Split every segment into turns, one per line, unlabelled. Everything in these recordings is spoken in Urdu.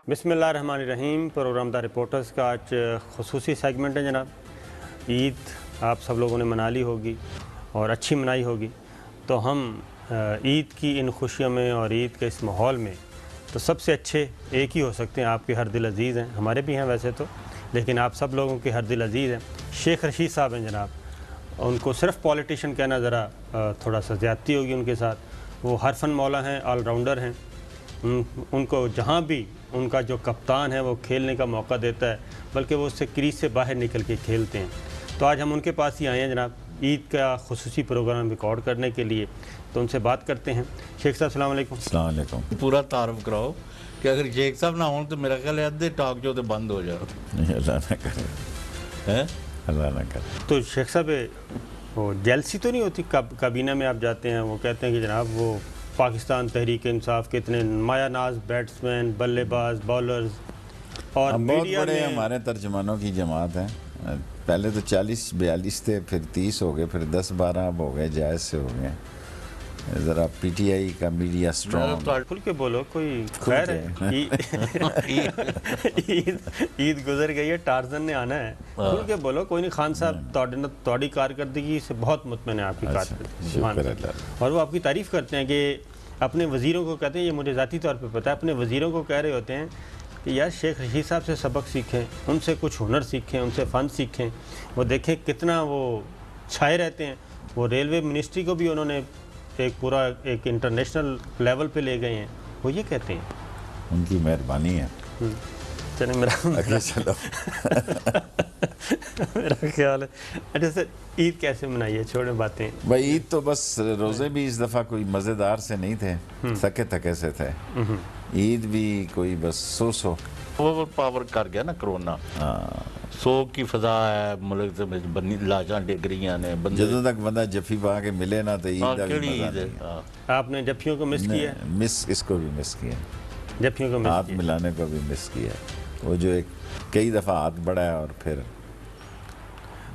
بسم اللہ الرحمن الرحیم۔ پروگرام دا رپورٹرز کا آج خصوصی سیگمنٹ ہے جناب۔ عید آپ سب لوگوں نے منا لی ہوگی اور اچھی منائی ہوگی، تو ہم عید کی ان خوشیوں میں اور عید کے اس ماحول میں تو سب سے اچھے ایک ہی ہو سکتے ہیں، آپ کے ہر دل عزیز ہیں، ہمارے بھی ہیں ویسے تو، لیکن آپ سب لوگوں کے ہر دل عزیز ہیں، شیخ رشید صاحب ہیں جناب۔ ان کو صرف پولیٹیشین کہنا ذرا تھوڑا سا زیادتی ہوگی ان کے ساتھ۔ وہ ہر فن مولا ہیں، آل راؤنڈر ہیں۔ ان کو جہاں بھی ان کا جو کپتان ہے وہ کھیلنے کا موقع دیتا ہے، بلکہ وہ اس سے کریز سے باہر نکل کے کھیلتے ہیں۔ تو آج ہم ان کے پاس ہی آئے ہیں جناب عید کا خصوصی پروگرام ریکارڈ کرنے کے لیے، تو ان سے بات کرتے ہیں۔ شیخ صاحب السلام علیکم۔
السلام علیکم۔
پورا تعارف کراؤ کہ اگر شیخ صاحب نہ ہوں تو میرا خیال ہے ادھے ٹاک جو بند ہو جاؤ۔
اللہ نہ کرے، اللہ نہ کرے۔
تو شیخ صاحب وہ جیلسی تو نہیں ہوتی؟ کابینہ میں آپ جاتے ہیں، وہ کہتے ہیں کہ جناب وہ پاکستان تحریک انصاف کے اتنے مایہ ناز بیٹسمین، بلے باز، بالرز اور
ہم بہت
میڈیا
بڑے
میں
ہمارے ترجمانوں کی جماعت ہے۔ پہلے تو 40-42 تھے، پھر 30 ہو گئے، پھر 10-12 اب ہو گئے، جائز سے ہو گئے۔ ذرا پی ٹی آئی کا میڈیا اسٹرانگ۔
کھل کے بولو، کوئی خیر ہے؟ عید گزر گئی ہے، ٹارزن نے آنا ہے، کھل کے بولو۔ کوئی نہیں، خان صاحب تھوڑی کارکردگی سے بہت مطمئن ہے آپ کی کارکردگی، اور وہ آپ کی تعریف کرتے ہیں کہ اپنے وزیروں کو کہتے ہیں، یہ مجھے ذاتی طور پہ پتہ ہے، اپنے وزیروں کو کہہ رہے ہوتے ہیں کہ یار شیخ رشید صاحب سے سبق سیکھیں، ان سے کچھ ہنر سیکھیں، ان سے فن سیکھیں۔ وہ دیکھیں کتنا وہ چھائے رہتے ہیں۔ وہ ریلوے منسٹری کو بھی انہوں نے ایک پورا ایک انٹرنیشنل لیول پہ لے گئے ہیں، وہ یہ کہتے ہیں۔
ان کی مہربانی ہے۔
چلیں میرا خیال ہے۔ اچھا سر، عید کیسے منائی ہے؟ چھوڑیں باتیں۔
بھائی عید تو بس روزے بھی اس دفعہ کوئی مزیدار سے نہیں تھے، تھکے تھکے سے تھے۔ عید بھی کوئی بس سو
اوور پاور کر گیا نا کرونا۔ سو کی فضا ہے ملک سے، لاشاں ڈگ رہی ہیں،
جدوں تک بندہ جفی پا کے ملے نا تو عید کا بھی مزہ نہیں۔
آپ نے جفیوں کو مس کیا؟
مس اس کو بھی مس کیا،
جفیوں کو
ہاتھ ملانے کو بھی مس کیا۔ وہ جو ایک کئی دفعہ ہاتھ بڑھایا اور پھر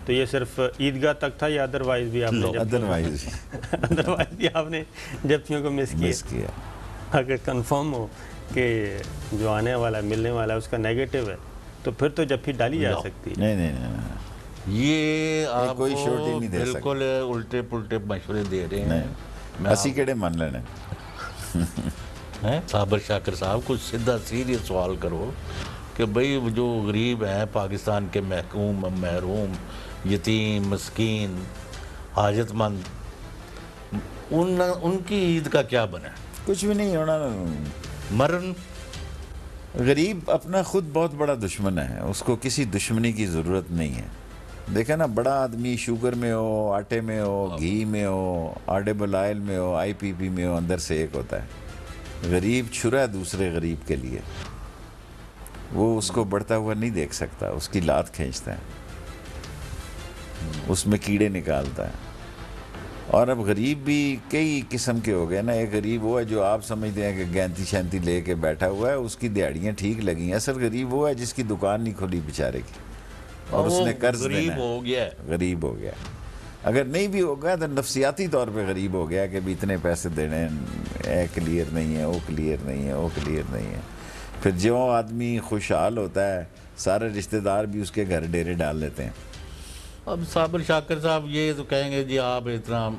تو یہ صرف عیدگاہ تک تھا یا ادروائز بھی آپ نے ادروائز بھی آپ نے جفیوں کو مس کیا؟ اگر کنفرم ہو کہ جو آنے والا ملنے والا ہے اس کا نیگیٹو ہے تو پھر تو جفی ڈالی جا سکتی ہے۔
نہیں، یہ آپ
کوئی شورٹی نہیں دے سکتا،
بالکل الٹے پلٹے مشورے دے رہے ہیں۔
اسی کیڑے من لینے۔
صابر شاکر صاحب کچھ سیدھا سیریس سوال کرو کہ بھئی جو غریب ہیں پاکستان کے، محروم، یتیم، مسکین، حاجت مند، ان کی عید کا کیا بنا؟
کچھ بھی نہیں ہونا۔
مرن
غریب اپنا خود بہت بڑا دشمن ہے، اس کو کسی دشمنی کی ضرورت نہیں ہے۔ دیکھیں نا، بڑا آدمی شوگر میں ہو، آٹے میں ہو، گھی میں ہو، آڈیبل آئل میں ہو، آئی پی پی میں ہو، اندر سے ایک ہوتا ہے۔ غریب چھرا ہے دوسرے غریب کے لیے، وہ اس کو بڑھتا ہوا نہیں دیکھ سکتا، اس کی لات کھینچتا ہے، اس میں کیڑے نکالتا ہے۔ اور اب غریب بھی کئی قسم کے ہو گئے نا۔ ایک غریب وہ ہے جو آپ سمجھتے ہیں کہ گینتی شینتی لے کے بیٹھا ہوا ہے، اس کی دیہڑیاں ٹھیک لگی ہیں۔ اصل غریب وہ ہے جس کی دکان نہیں کھلی بیچارے کی، اور اس نے قرض دینا ہے، غریب ہو گیا۔ اگر نہیں بھی ہو گیا تو نفسیاتی طور پہ غریب ہو گیا کہ بھی اتنے پیسے دینے، اے کلیئر نہیں ہے، او کلیئر نہیں ہے، او کلیئر نہیں ہے۔ پھر جو آدمی خوشحال ہوتا ہے سارے رشتہ دار بھی اس کے گھر ڈیرے ڈال لیتے ہیں۔
اب صابر شاکر صاحب یہ تو کہیں گے جی آپ اتنا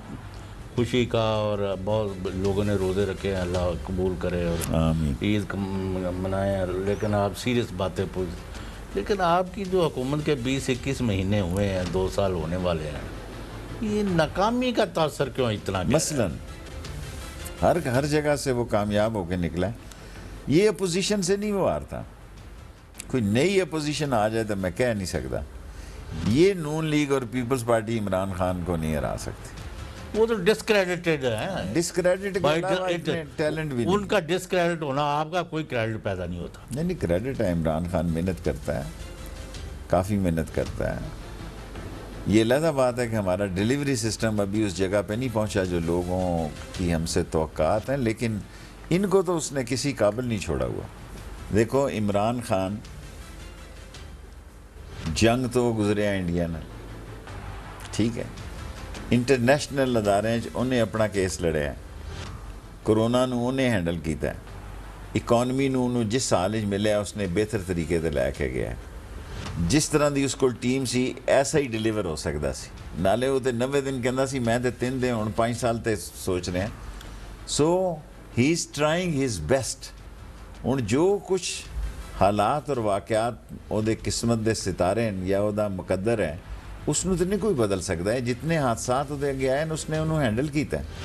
خوشی کا، اور بہت لوگوں نے روزے رکھے ہیں، اللہ قبول کرے اور
آمین۔
عید منائیں، لیکن آپ سیریس باتیں پوچھ۔ لیکن آپ کی جو حکومت کے 20-21 مہینے ہوئے ہیں، 2 سال ہونے والے ہیں، یہ ناکامی کا تاثر کیوں اتنا؟
مثلاً ہر جگہ سے وہ کامیاب ہو کے نکلا ہے۔ یہ اپوزیشن سے نہیں وہ ہارتا، کوئی نئی اپوزیشن آ جائے تو میں کہہ نہیں سکتا یہ نون لیگ اور پیپلز پارٹی عمران خان کو نہیں ہرا سکتی۔
وہ تو ڈسکریڈٹڈ ہے،
ڈسکریڈٹ ٹیلنٹ بھی
ان کا ڈسکریڈٹ ہونا، آپ کا کوئی کریڈٹ پیدا نہیں ہوتا۔
نہیں، کریڈٹ ہے، عمران خان محنت کرتا ہے، کافی محنت کرتا ہے۔ یہ علیحدہ بات ہے کہ ہمارا ڈیلیوری سسٹم ابھی اس جگہ پہ نہیں پہنچا جو لوگوں کی ہم سے توقعات ہیں، لیکن ان کو تو اس نے کسی قابل نہیں چھوڑا ہوا۔ دیکھو عمران خان جنگ تو گزریا انڈیا نے، ٹھیک ہے، انٹرنیشنل ادارے انہیں اپنا کیس لڑیا ہے، کرونا نو انہیں ہینڈل کیتا ہے، ਇਕਨੋਮੀ ਨੂੰ ਉਹਨੂੰ ਜਿਸ ਸਾਲ 'ਚ ਮਿਲਿਆ ਉਸਨੇ ਬਿਹਤਰ ਤਰੀਕੇ ਤੇ ਲੈ ਕੇ ਗਿਆ। ਜਿਸ ਤਰ੍ਹਾਂ ਦੀ ਉਸ ਕੋਲ ਟੀਮ ਸੀ ਐਸਾ ਹੀ ਡਿਲੀਵਰ ਹੋ ਸਕਦਾ ਸੀ। ਨਾਲੇ ਉਹ ਤੇ 90 ਦਿਨ ਕਹਿੰਦਾ ਸੀ, ਮੈਂ ਤੇ 3 ਦਿਨ ਹੁਣ 5 ਸਾਲ ਤੇ ਸੋਚ ਰਿਹਾ। So he is trying his best. ਹੁਣ ਜੋ ਕੁਛ ਹਾਲਾਤ ਔਰ ਵਾਕਿਆਤ ਉਹਦੇ ਕਿਸਮਤ ਦੇ ਸਿਤਾਰੇ ਨੇ ਜਾਂ ਉਹਦਾ ਮੁਕੱਦਰ ਹੈ, ਉਸ ਨੂੰ ਤਾਂ ਨਹੀਂ ਕੋਈ ਬਦਲ ਸਕਦਾ ਹੈ। ਜਿਤਨੇ ਹਾਦਸਾਤ ਉਹਦੇ ਅੱਗੇ ਆਏ ਨੇ ਉਸਨੇ ਉਹਨੂੰ ਹੈਂਡਲ ਕੀਤਾ ਹੈ।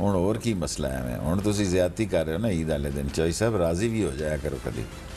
ਹੁਣ ਹੋਰ ਕੀ ਮਸਲਾ ਹੈ? ਹੁਣ ਤੁਸੀਂ ਜ਼ਿਆਦਤੀ ਕਰ ਰਹੇ ਹੋ ਨਾ ਈਦ ਵਾਲੇ ਦਿਨ। ਚੌਈ ਸਾਹਿਬ ਰਾਜ਼ੀ ਵੀ ਹੋ ਜਾਇਆ ਕਰੋ ਕਦੀ।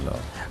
ਲਓ,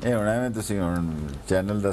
ਇਹ ਹੁਣ ਐਵੇਂ ਤੁਸੀਂ ਹੁਣ ਚੈਨਲ ਦਾ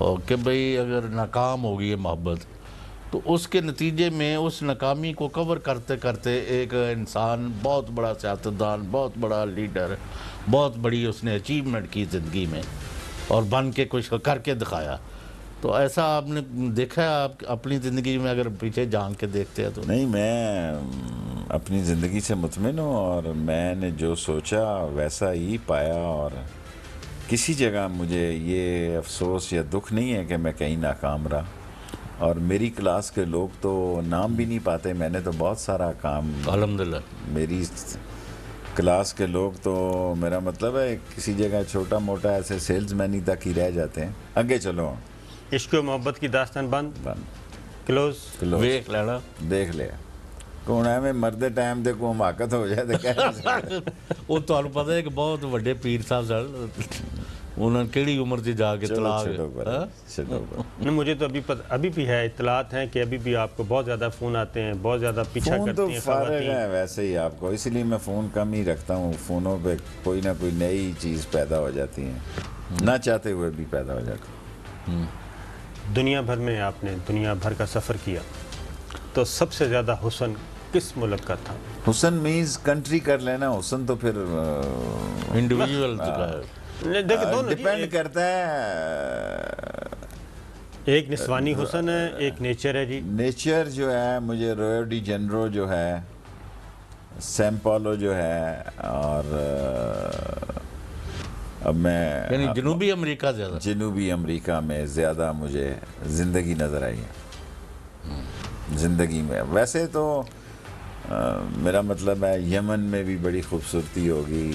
اور کہ بھئی اگر ناکام ہوگی یہ محبت تو اس کے نتیجے میں اس ناکامی کو کور کرتے کرتے ایک انسان بہت بڑا سیاستدان، بہت بڑا لیڈر، بہت بڑی اس نے اچیومنٹ کی زندگی میں اور بن کے کچھ کر کے دکھایا. تو ایسا آپ نے دیکھا ہے آپ اپنی زندگی میں اگر پیچھے جان کے دیکھتے ہیں تو؟
نہیں، میں اپنی زندگی سے مطمئن ہوں اور میں نے جو سوچا ویسا ہی پایا، اور کسی جگہ مجھے یہ افسوس یا دکھ نہیں ہے کہ میں کہیں ناکام رہا. اور میری کلاس کے لوگ تو نام بھی نہیں پاتے، میں نے تو بہت سارا کام،
الحمدللہ.
میری کلاس کے لوگ تو، میرا مطلب ہے کسی جگہ چھوٹا موٹا ایسے سیلز مین ہی تک ہی رہ جاتے ہیں. آگے چلو.
عشق و محبت کی داستان بند کلوز.
ویک لینا
دیکھ لیا کون ہے میں مرد ٹائم دے کو حماقت ہو جائے تو کہہ
وہ تو پتہ ہے کہ بہت بڑے پیر صاحب سن انہوں نے کیڑی عمر سے جا کے طلاق.
نہیں، مجھے تو ابھی بھی ہے اطلاعات ہیں کہ ابھی بھی آپ کو بہت زیادہ فون آتے ہیں، بہت زیادہ پیچھا
فون تو
کرتی ہیں
فارغ
خواتین.
ہے ویسے ہی آپ کو، اس لیے میں فون کم ہی رکھتا ہوں. فونوں پہ کوئی نہ کوئی نئی چیز پیدا ہو جاتی ہیں، نہ چاہتے ہوئے بھی پیدا ہو جاتی ہیں.
دنیا بھر میں آپ نے دنیا بھر کا سفر کیا، تو سب سے زیادہ حسن کس ملک کا تھا؟
حسن مینز کنٹری کر لینا، حسن تو پھر
انڈیویجول
ڈیپینڈ کرتا ہے.
ایک نسوانی حسن ہے، ایک نیچر ہے. جی
نیچر جو ہے مجھے ریو ڈی جنیرو جو ہے، سیم پالو جو ہے، اور اب میں
یعنی جنوبی امریکہ زیادہ،
جنوبی امریکہ میں زیادہ مجھے زندگی نظر آئی ہے. زندگی میں ویسے تو میرا مطلب ہے یمن میں بھی بڑی خوبصورتی ہوگی،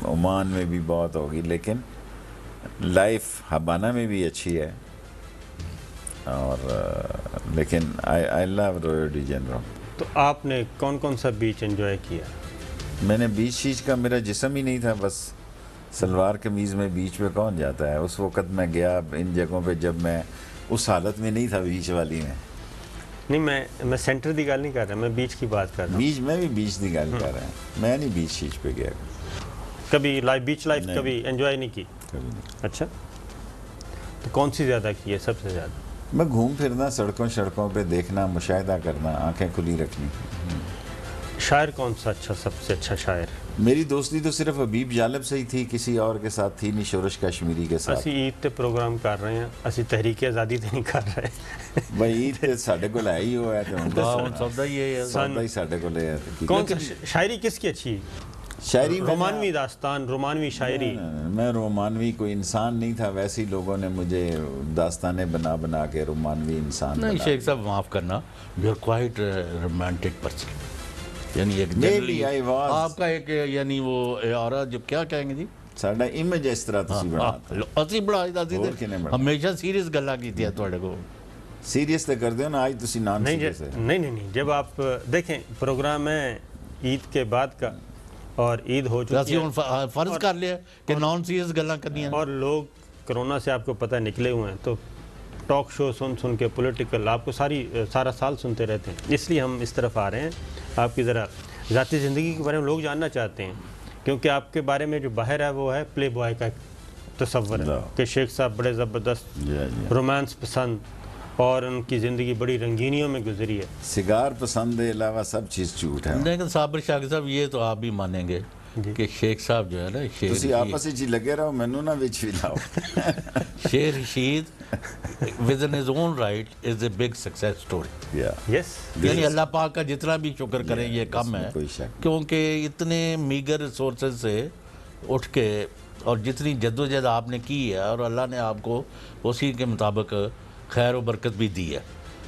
عمان میں بھی بہت ہوگی، لیکن لائف ہبانہ میں بھی اچھی ہے. اور لیکن آئی لو ریو ڈی جنیرو.
تو آپ نے کون کون سا بیچ انجوائے کیا؟
میں نے بیچ شیچ کا، میرا جسم ہی نہیں تھا، بس سلوار قمیض میں بیچ پہ کون جاتا ہے. اس وقت میں گیا ان جگہوں پہ جب میں اس حالت میں نہیں تھا بیچ والی میں.
نہیں، میں سینٹر دی گل نہیں کر رہا، میں بیچ کی بات کر رہا ہوں.
بیچ میں بھی بیچ دی گل کر رہا ہوں، میں نہیں بیچ شیچ پہ گیا
کبھی بیچ لائف کبھی انجوائے نہیں کی؟
کبھی نہیں.
اچھا، تو کون سی زیادہ کی ہے سب سے زیادہ؟
میں گھوم پھرنا، سڑکوں پہ دیکھنا، مشاہدہ کرنا، آنکھیں کھلی رکھنی.
شاعر کون سا سب سے اچھا شاعر؟
میری دوستی تو صرف حبیب جالب سے ہی تھی، کسی اور کے ساتھ تھی نہیں. شورش کشمیری کے ساتھ.
اسی عید تے پروگرام کر رہے ہیں، اسی تحریک آزادی تے نہیں کر رہے.
بھائی عید تے ساڈے کول ہے ہی ہوا ہے تے
سودا ہی ہے.
سودا ہی ساڈے کول ہے.
کون سا شاعری کس کی اچھی؟
شاعری
رومانوی داستان، رومانوی شاعری.
میں رومانوی کوئی انسان نہیں تھا، ویسے ہی لوگوں نے مجھے داستانیں بنا کے رومانوی انسان
نہیں
بنا.
شیخ صاحب معاف کرنا، you are quite romantic person. یعنی ایک
Maybe I was.
آپ کا ایک یعنی وہ اور جو کیا کہیں گے جی،
ساڈا امیج اس طرح تسی بناتا.
اسی بڑا ہمیشہ سیریس گلاں کیتیاں تواڈے کو.
سیریس تے کر دیو نا، آج تسی نان سیریس ہے.
نہیں، جب آپ دیکھیں پروگرام ہے عید کے بعد کا، اور عید ہو چکی ہے،
فرض کر لیا کہ نان سیریس گلاں کرنی ہیں،
اور لوگ کرونا سے آپ کو پتہ نکلے ہوئے ہیں، تو ٹاک شو سن کے پولیٹیکل آپ کو سارا سال سنتے رہتے ہیں. اس لیے ہم اس طرف آ رہے ہیں. آپ کی ذرا ذاتی زندگی کے بارے میں لوگ جاننا چاہتے ہیں، کیونکہ آپ کے بارے میں جو باہر ہے وہ ہے پلے بوائے کا تصور ہے کہ شیخ صاحب بڑے زبردست رومانس پسند، اور ان کی زندگی بڑی رنگینیوں میں گزری ہے.
سگار پسند ہے، علاوہ سب چیز جھوٹ ہے.
لیکن صابر شاکر صاحب یہ تو آپ بھی مانیں گے کہ شیخ صاحب جو ہے نا،
تسی آپس وچ لگے رہو، مینوں نہ وچ بھی لاؤ.
شیر Rashid within his own right is a big success story.
یس،
یعنی اللہ پاک کا جتنا بھی شکر کریں یہ کم ہے، کیونکہ اتنے میگر ریسورسز سے اٹھ کے اور جتنی جدوجہد آپ نے کی ہے، اور اللہ نے آپ کو اسی کے مطابق خیر و برکت بھی دی ہے.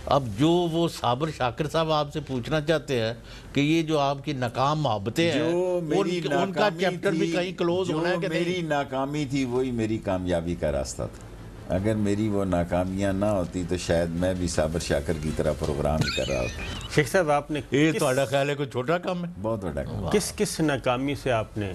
اب جو وہ صابر شاکر صاحب آپ سے پوچھنا چاہتے ہیں کہ یہ جو آپ کی ناکام محبتیں ہیں، ان کا چیپٹر بھی کہیں کلوز ہونا ہے کہ نہیں؟
میری ناکامی تھی وہی میری کامیابی کا راستہ تھا. اگر میری وہ ناکامیاں نہ ہوتی تو شاید میں بھی صابر شاکر کی طرح پروگرام ہی کر رہا ہوتا.
شیخ صاحب آپ نے
یہ تہاڈا خیال ہے کوئی چھوٹا کام ہے؟
بہت بڑا کام.
کس ناکامی سے آپ نے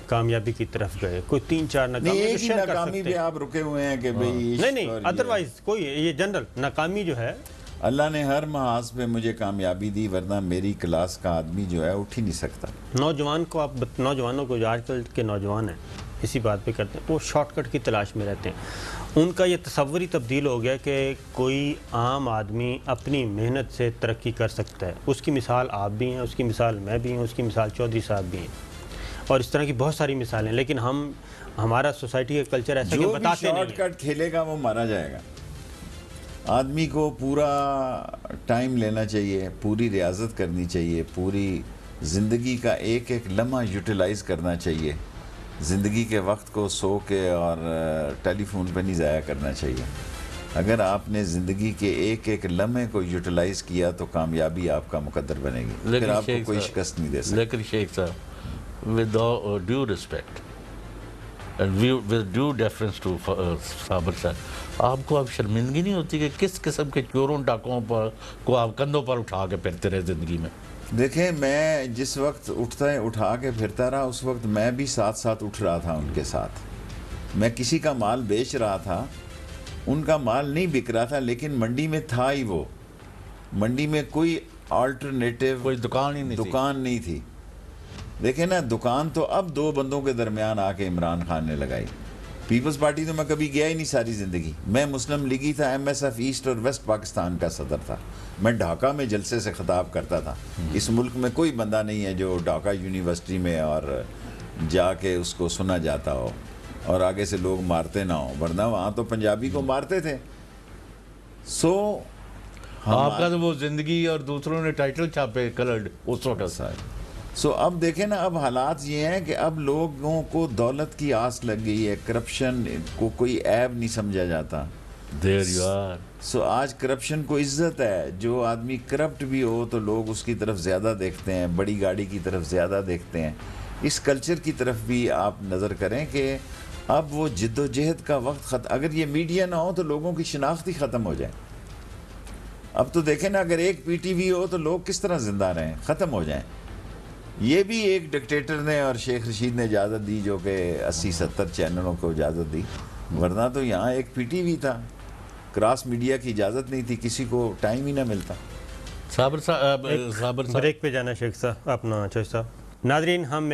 کامیابی کی طرف گئے؟ کوئی 3-4
نہیں، ایک ہی
ناکامی
ناکامی پہ آپ رکے ہوئے ہیں کہ بھئی
نہیں، ادروائز کوئی یہ جنرل ناکامی جو ہے.
اللہ نے ہر محاذ پہ مجھے کامیابی دی، ورنہ میری کلاس کا آدمی جو ہے اٹھ ہی نہیں سکتا.
نوجوانوں کو جو آج کل کے نوجوان ہیں اسی بات پہ کرتے ہیں، وہ شارٹ کٹ کی تلاش میں رہتے ہیں. ان کا یہ تصور ہی تبدیل ہو گیا کہ کوئی عام آدمی اپنی محنت سے ترقی کر سکتا ہے. اس کی مثال آپ بھی ہیں, اس کی مثال میں بھی ہوں, اس کی مثال چودھری صاحب بھی ہیں, اور اس طرح کی بہت ساری مثالیں. لیکن ہمارا سوسائٹی کا کلچر ایسا کہ
جو بھی
بتاتے نہیں
شارٹ کٹ کھیلے گا وہ مارا جائے گا. آدمی کو پورا ٹائم لینا چاہیے, پوری ریاضت کرنی چاہیے, پوری زندگی کا ایک ایک لمحہ یوٹیلائز کرنا چاہیے. زندگی کے وقت کو سو کے اور ٹیلی فون پہ نہیں ضائع کرنا چاہیے. اگر آپ نے زندگی کے ایک ایک لمحے کو یوٹیلائز کیا تو کامیابی آپ کا مقدر بنے گی, پھر آپ کو کوئی شکست نہیں دے سکتا.
لیکن Sheikh sahib, with due respect with due difference to Sabir sahib, آپ کو اب شرمندگی نہیں ہوتی کہ کس قسم کے چوروں ڈاکوں پر کو آپ کندھوں پر اٹھا کے پھرتے رہے زندگی میں؟
دیکھیں, میں جس وقت اٹھا کے پھرتا رہا, اس وقت میں بھی ساتھ ساتھ اٹھ رہا تھا ان کے ساتھ. میں کسی کا مال بیچ رہا تھا, ان کا مال نہیں بک رہا تھا, لیکن منڈی میں تھا ہی وہ. منڈی میں کوئی آلٹرنیٹیو
کوئی دکان ہی
نہیں تھی. دیکھیں نا, دکان تو اب دو بندوں کے درمیان آ کے عمران خان نے لگائی. پیپلز پارٹی تو میں کبھی گیا ہی نہیں ساری زندگی. میں مسلم لیگی تھا, ایم ایس ایف ایسٹ اور ویسٹ پاکستان کا صدر تھا. میں ڈھاکہ میں جلسے سے خطاب کرتا تھا. اس ملک میں کوئی بندہ نہیں ہے جو ڈھاکہ یونیورسٹی میں اور جا کے اس کو سنا جاتا ہو اور آگے سے لوگ مارتے نہ ہوں, ورنہ وہاں تو پنجابی کو مارتے تھے.
آپ کا تو وہ زندگی اور دوسروں نے ٹائٹل چھاپے کلرڈ اس وقت.
اب دیکھیں نا, اب حالات یہ ہیں کہ اب لوگوں کو دولت کی آس لگ گئی ہے. کرپشن کو کوئی عیب نہیں سمجھا جاتا.
There you are.
آج کرپشن کو عزت ہے. جو آدمی کرپٹ بھی ہو تو لوگ اس کی طرف زیادہ دیکھتے ہیں, بڑی گاڑی کی طرف زیادہ دیکھتے ہیں. اس کلچر کی طرف بھی آپ نظر کریں کہ اب وہ جد و جہد کا وقت اگر یہ میڈیا نہ ہو تو لوگوں کی شناخت ہی ختم ہو جائے. اب تو دیکھیں نا, اگر ایک پی ٹی وی ہو تو لوگ کس طرح زندہ رہیں, ختم ہو جائیں. یہ بھی ایک ڈکٹیٹر نے اور شیخ رشید نے اجازت دی, جو کہ 80-70 چینلوں کو اجازت دی. ورنہ تو یہاں ایک پی ٹی وی تھا, کراس میڈیا کی اجازت نہیں تھی, کسی کو ٹائم ہی نہ ملتا.
صابر صاحب
بریک پہ جانا شیخ صاحب, اپنا چوش صاحب. ناظرین, ہم